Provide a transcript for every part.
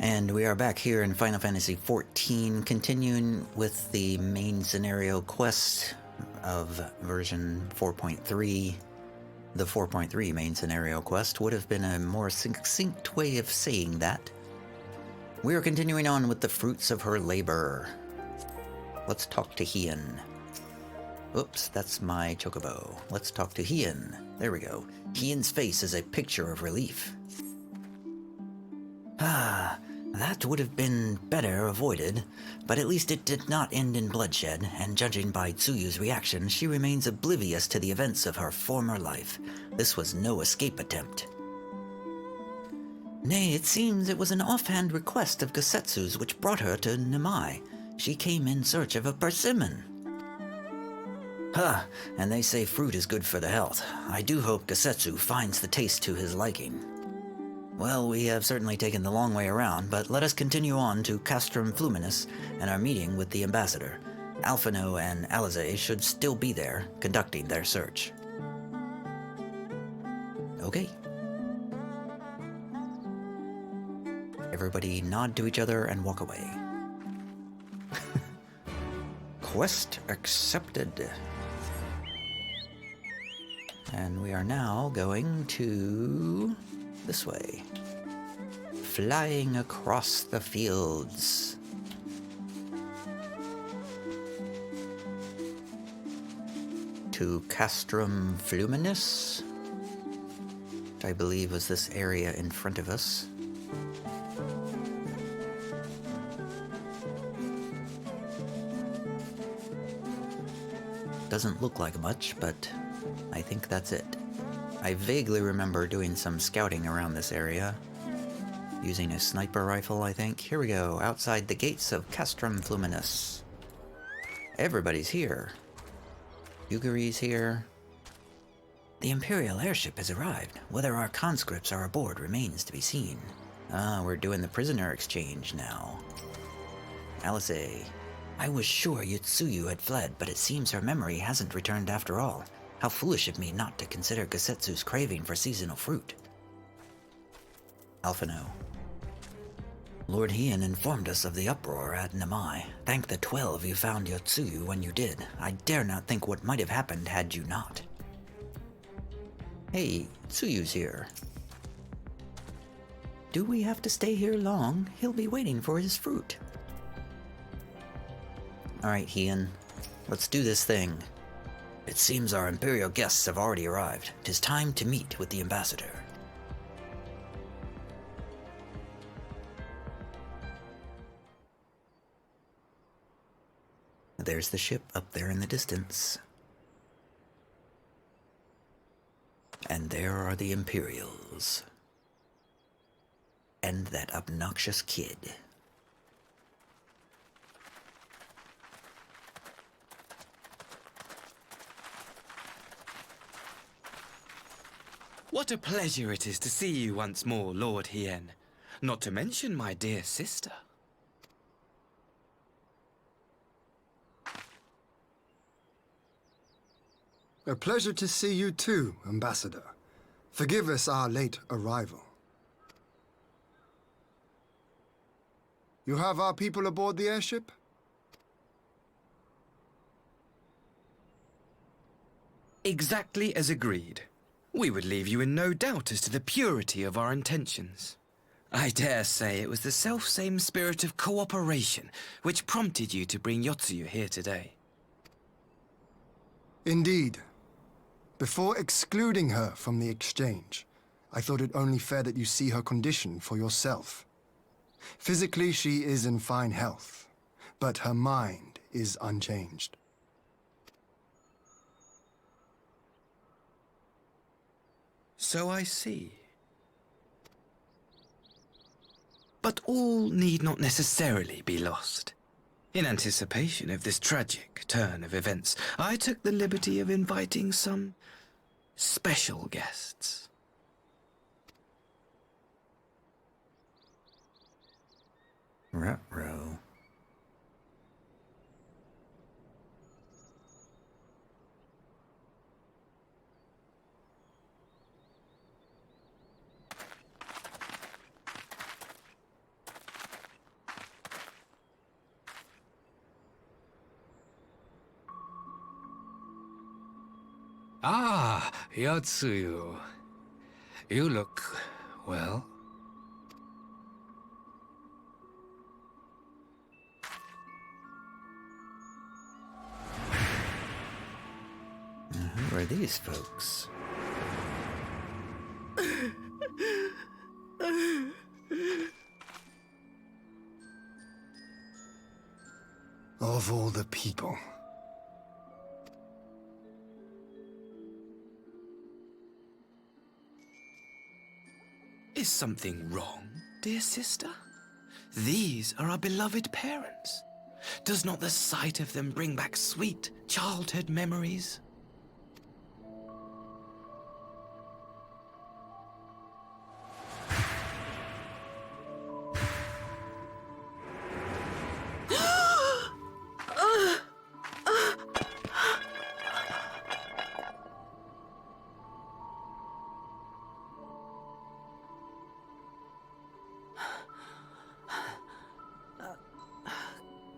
And we are back here in Final Fantasy XIV, continuing with the main scenario quest of version 4.3. The 4.3 main scenario quest would have been a more succinct way of saying that. We are continuing on with the fruits of her labor. Let's talk to Hien. Oops, that's my chocobo. Let's talk to Hien. There we go. Hien's face is a picture of relief. Ah, that would have been better avoided, but at least it did not end in bloodshed, and judging by Tsuyu's reaction, she remains oblivious to the events of her former life. This was no escape attempt. Nay, it seems it was an offhand request of Gosetsu's which brought her to Namai. She came in search of a persimmon. Huh, and they say fruit is good for the health. I do hope Gosetsu finds the taste to his liking. Well, we have certainly taken the long way around, but let us continue on to Castrum Fluminus and our meeting with the ambassador. Alphino and Alize should still be there, conducting their search. Okay. Everybody nod to each other and walk away. Quest accepted. And we are now going to this way. Flying across the fields. To Castrum Fluminus, which I believe was this area in front of us. Doesn't look like much, but I think that's it. I vaguely remember doing some scouting around this area, using a sniper rifle, I think. Here we go, outside the gates of Castrum Fluminus. Everybody's here. Yuguri's here. The Imperial airship has arrived. Whether our conscripts are aboard remains to be seen. Ah, we're doing the prisoner exchange now. Alice. I was sure Yutsuyu had fled, but it seems her memory hasn't returned after all. How foolish of me not to consider Gosetsu's craving for seasonal fruit. Alphino. Lord Hien informed us of the uproar at Namai. Thank the 12 you found Yotsuyu when you did. I dare not think what might have happened had you not. Hey, Tsuyu's here. Do we have to stay here long? He'll be waiting for his fruit. Alright, Hien. Let's do this thing. It seems our Imperial guests have already arrived. 'Tis time to meet with the ambassador. There's the ship up there in the distance. And there are the Imperials. And that obnoxious kid. What a pleasure it is to see you once more, Lord Hien. Not to mention my dear sister. A pleasure to see you too, Ambassador. Forgive us our late arrival. You have our people aboard the airship? Exactly as agreed. We would leave you in no doubt as to the purity of our intentions. I dare say it was the self-same spirit of cooperation which prompted you to bring Yotsuyu here today. Indeed. Before excluding her from the exchange, I thought it only fair that you see her condition for yourself. Physically, she is in fine health, but her mind is unchanged. So I see. But all need not necessarily be lost. In anticipation of this tragic turn of events, I took the liberty of inviting some special guests. Ruh-roh. Ah, Yotsuyu. You look, well. Who are these folks? Of all the people. Is something wrong, dear sister? These are our beloved parents. Does not the sight of them bring back sweet childhood memories?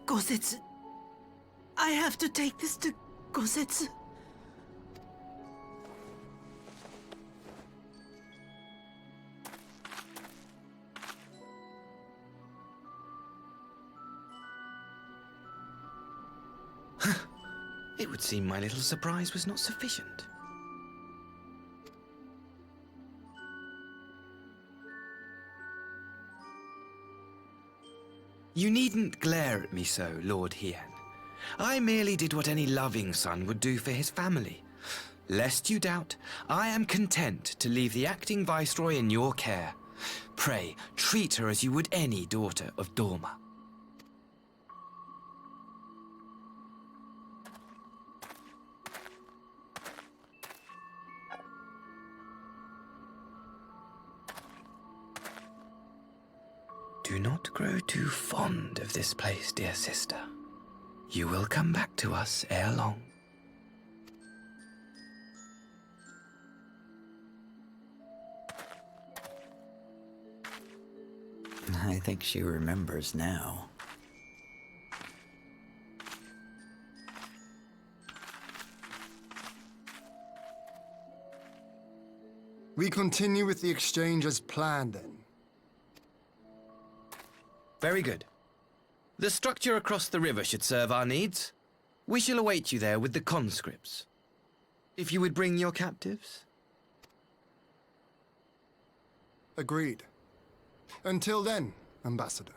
Gosetsu. I have to take this to Gosetsu. It would seem my little surprise was not sufficient. You needn't glare at me so, Lord Hien. I merely did what any loving son would do for his family. Lest you doubt, I am content to leave the acting viceroy in your care. Pray, treat her as you would any daughter of Dorma. Do not grow too fond of this place, dear sister. You will come back to us ere long. I think she remembers now. We continue with the exchange as planned, then. Very good. The structure across the river should serve our needs. We shall await you there with the conscripts. If you would bring your captives. Agreed. Until then, Ambassador.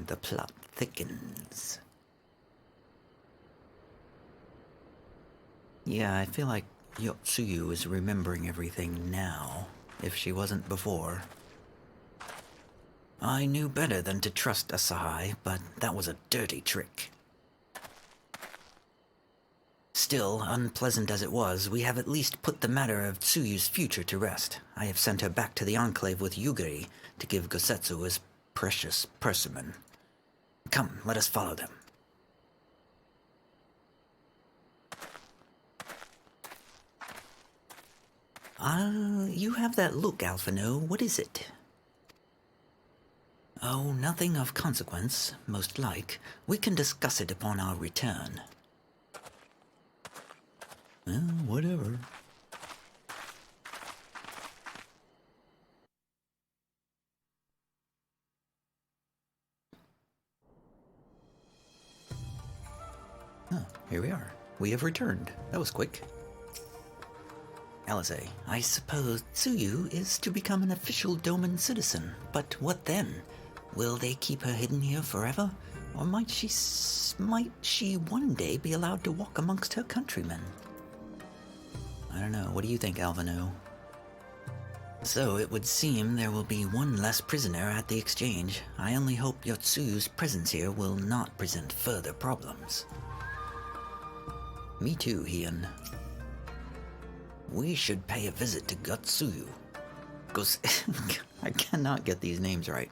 The plot thickens. Yeah, I feel like Yotsuyu is remembering everything now, if she wasn't before. I knew better than to trust Asahi, but that was a dirty trick. Still, unpleasant as it was, we have at least put the matter of Tsuyu's future to rest. I have sent her back to the Enclave with Yugiri to give Gosetsu his precious persimmon. Come, let us follow them. You have that look, Alphino. What is it? Oh, nothing of consequence, most like. We can discuss it upon our return. Well, whatever. Oh, here we are. We have returned. That was quick. Alisaie, I suppose Tsuyu is to become an official Doman citizen, but what then? Will they keep her hidden here forever? Or might she one day be allowed to walk amongst her countrymen? I don't know. What do you think, Alvino? So it would seem there will be one less prisoner at the exchange. I only hope Yotsuyu's presence here will not present further problems. Me too, Hien. We should pay a visit to Gotsuyu. I cannot get these names right.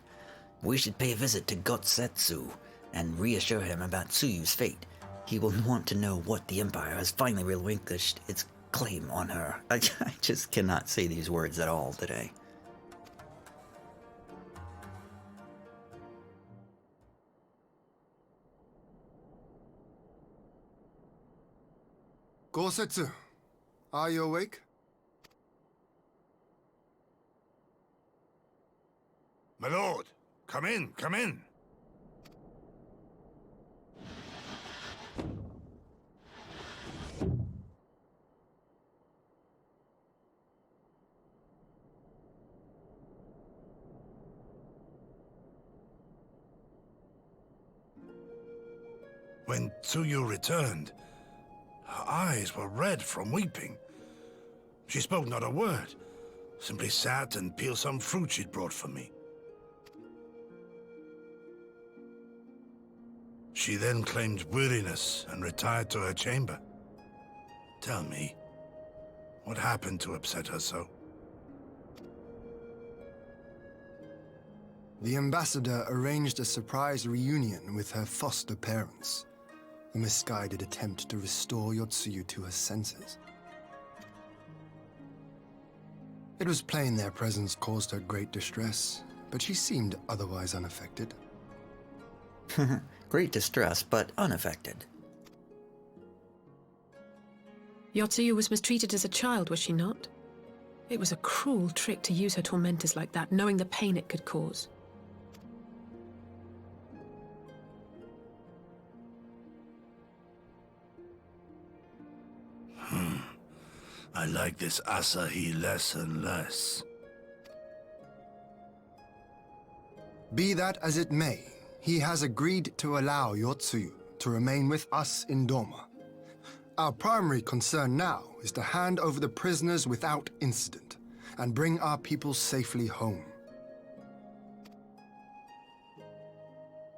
We should pay a visit to Gotsetsu and reassure him about Tsuyu's fate. He will want to know what the Empire has finally relinquished its claim on her. I just cannot say these words at all today. Gosetsu, are you awake? My lord, come in, come in. When Tsuyu returned, her eyes were red from weeping. She spoke not a word, simply sat and peeled some fruit she'd brought for me. She then claimed weariness and retired to her chamber. Tell me, what happened to upset her so? The ambassador arranged a surprise reunion with her foster parents. A misguided attempt to restore Yotsuyu to her senses. It was plain their presence caused her great distress, but she seemed otherwise unaffected. Great distress, but unaffected. Yotsuyu was mistreated as a child, was she not? It was a cruel trick to use her tormentors like that, knowing the pain it could cause. I like this Asahi less and less. Be that as it may, he has agreed to allow Yotsuyu to remain with us in Doma. Our primary concern now is to hand over the prisoners without incident and bring our people safely home.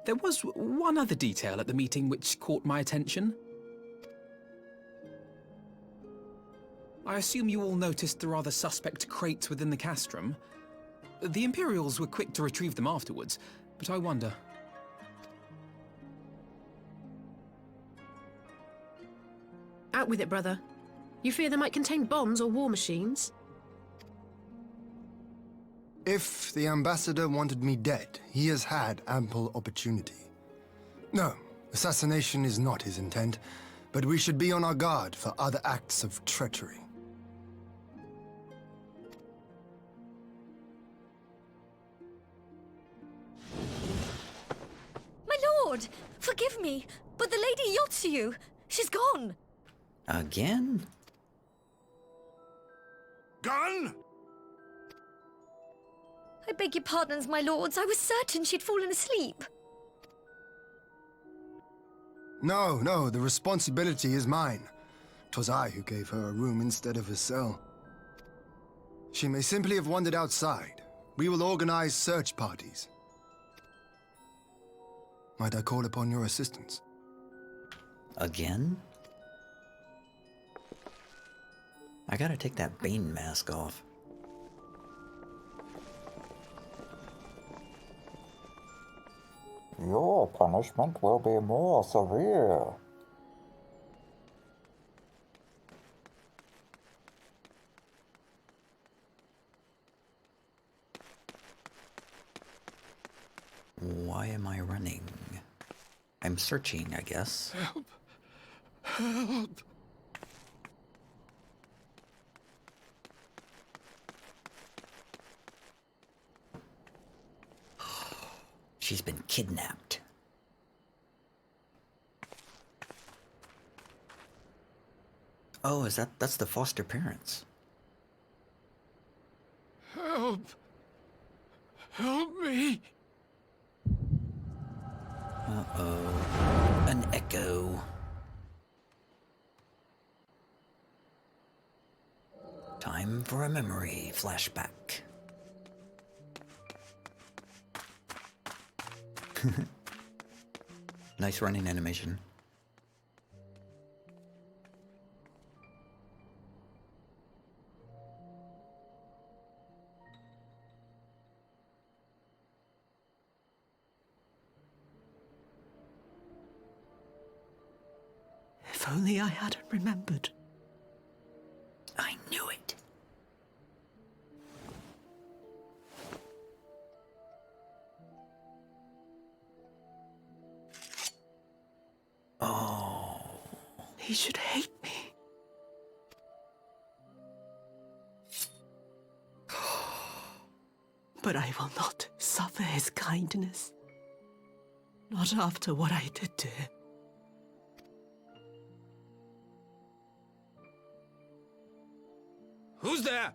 There was one other detail at the meeting which caught my attention. I assume you all noticed the rather suspect crates within the castrum. The Imperials were quick to retrieve them afterwards, but I wonder. Out with it, brother. You fear they might contain bombs or war machines? If the ambassador wanted me dead, he has had ample opportunity. No, assassination is not his intent, but we should be on our guard for other acts of treachery. My lord, forgive me, but the Lady Yotsuyu, she's gone. Again? Gone? I beg your pardons, my lords. I was certain she'd fallen asleep. No, the responsibility is mine. 'Twas I who gave her a room instead of a cell. She may simply have wandered outside. We will organize search parties. Might I call upon your assistance? Again? I gotta take that Bane mask off. Your punishment will be more severe. Why am I running? I'm searching, I guess. Help! Help! She's been kidnapped. Oh, that's the foster parents. Help! Help me! Uh-oh. An echo. Time for a memory flashback. Nice running animation. If only I hadn't remembered. Oh. He should hate me. But I will not suffer his kindness. Not after what I did to him. Who's there?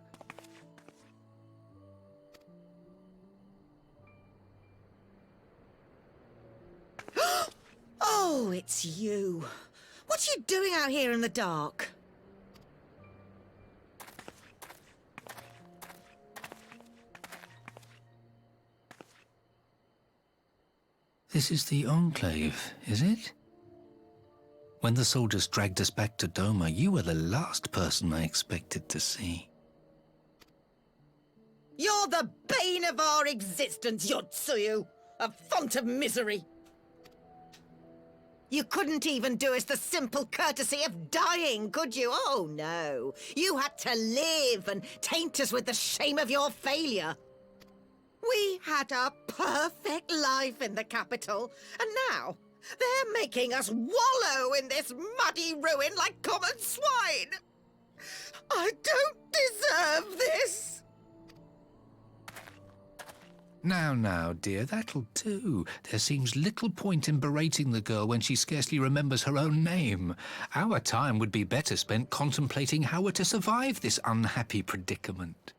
Oh, it's you. What are you doing out here in the dark? This is the Enclave, is it? When the soldiers dragged us back to Doma, you were the last person I expected to see. You're the bane of our existence, Yotsuyu! A font of misery! You couldn't even do us the simple courtesy of dying, could you? Oh, no. You had to live and taint us with the shame of your failure. We had a perfect life in the capital, and now they're making us wallow in this muddy ruin like common swine. I don't deserve this. Now, dear, that'll do. There seems little point in berating the girl when she scarcely remembers her own name. Our time would be better spent contemplating how we're to survive this unhappy predicament.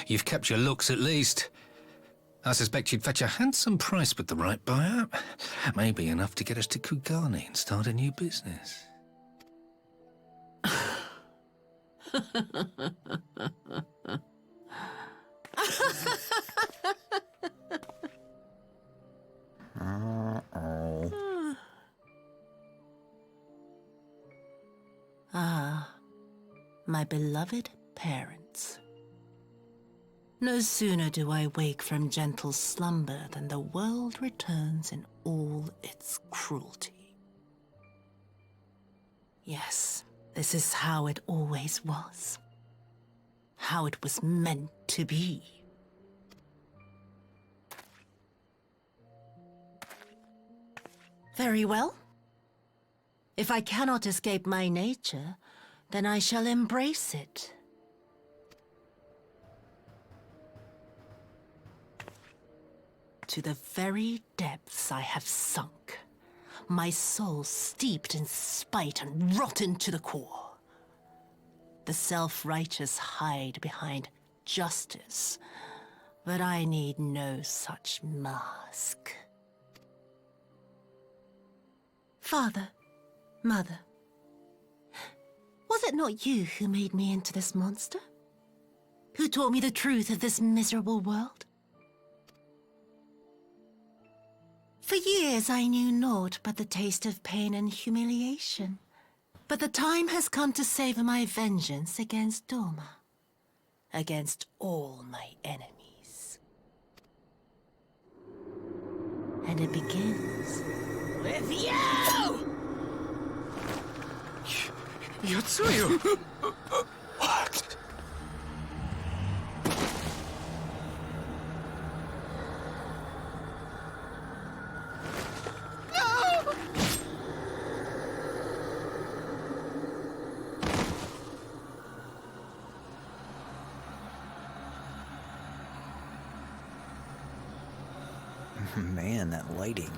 You've kept your looks at least. I suspect you'd fetch a handsome price with the right buyer. Maybe enough to get us to Kugane and start a new business. Ah, my beloved parents. No sooner do I wake from gentle slumber than the world returns in all its cruelty. Yes, this is how it always was. How it was meant to be. Very well. If I cannot escape my nature, then I shall embrace it. To the very depths I have sunk, my soul steeped in spite and rotten to the core. The self-righteous hide behind justice, but I need no such mask. Father, Mother, was it not you who made me into this monster? Who taught me the truth of this miserable world? For years I knew naught but the taste of pain and humiliation. But the time has come to savor my vengeance against Doma. Against all my enemies. And it begins with you! Yotsuyu! What? Man, that lighting.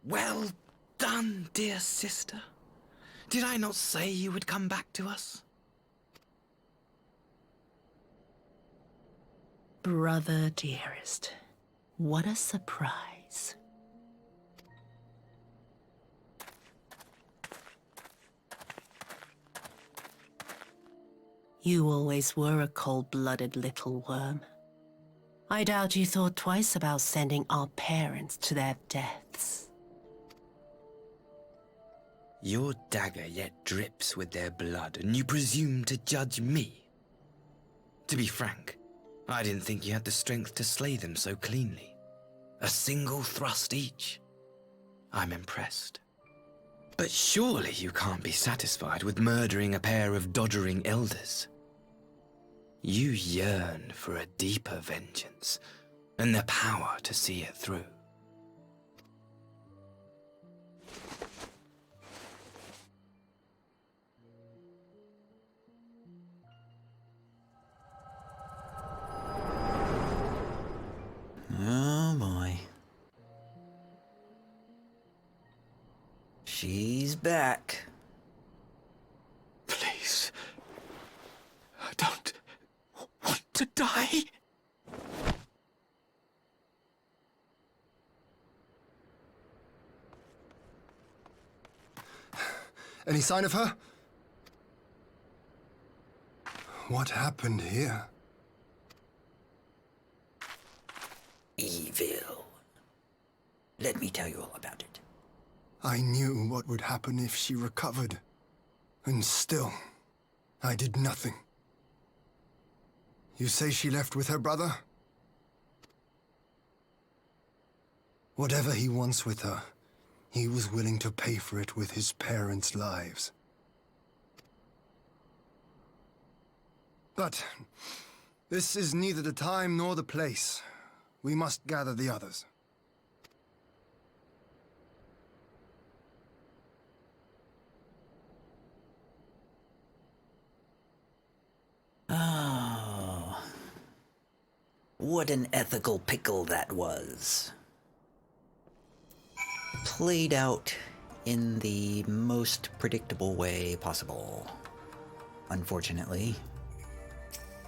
Well done, dear sister. Did I not say you would come back to us? Brother dearest, what a surprise. You always were a cold-blooded little worm. I doubt you thought twice about sending our parents to their deaths. Your dagger yet drips with their blood, and you presume to judge me? To be frank, I didn't think you had the strength to slay them so cleanly. A single thrust each. I'm impressed. But surely you can't be satisfied with murdering a pair of doddering elders. You yearn for a deeper vengeance, and the power to see it through. Oh boy. She's back. Please. I don't want to die. Any sign of her? What happened here? Evil. Let me tell you all about it. I knew what would happen if she recovered. And still, I did nothing. You say she left with her brother? Whatever he wants with her, he was willing to pay for it with his parents' lives. But this is neither the time nor the place. We must gather the others. Oh. What an ethical pickle that was. Played out in the most predictable way possible. Unfortunately.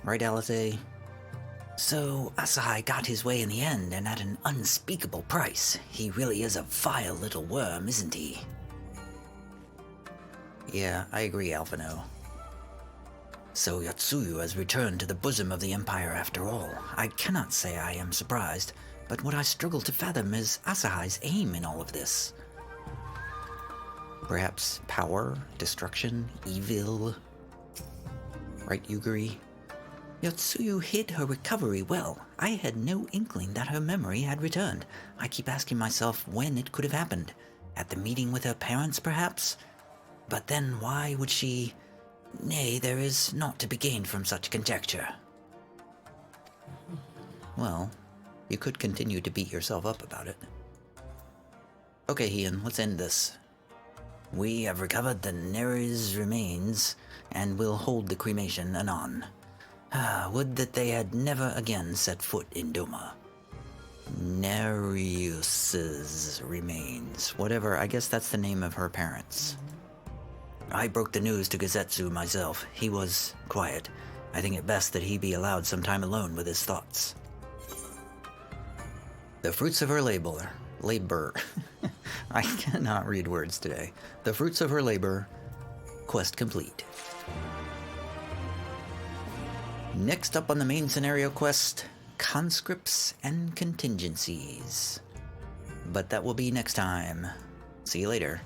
Right, Alice? So, Asahai got his way in the end, and at an unspeakable price. He really is a vile little worm, isn't he? Yeah, I agree, Alphino. So Yotsuyu has returned to the bosom of the Empire after all. I cannot say I am surprised, but what I struggle to fathom is Asahai's aim in all of this. Perhaps power, destruction, evil? Right, Yuguri? Yotsuyu hid her recovery well. I had no inkling that her memory had returned. I keep asking myself when it could have happened. At the meeting with her parents, perhaps? But then why would she... Nay, there is naught to be gained from such conjecture. Well, you could continue to beat yourself up about it. Okay, Ian, let's end this. We have recovered the Neri's remains, and will hold the cremation anon. Would that they had never again set foot in Doma. Nereus's remains. Whatever, I guess that's the name of her parents. I broke the news to Gazetsu myself. He was quiet. I think it best that he be allowed some time alone with his thoughts. The fruits of her labor. I cannot read words today. The fruits of her labor. Quest complete. Next up on the main scenario quest, conscripts and contingencies. But that will be next time. See you later.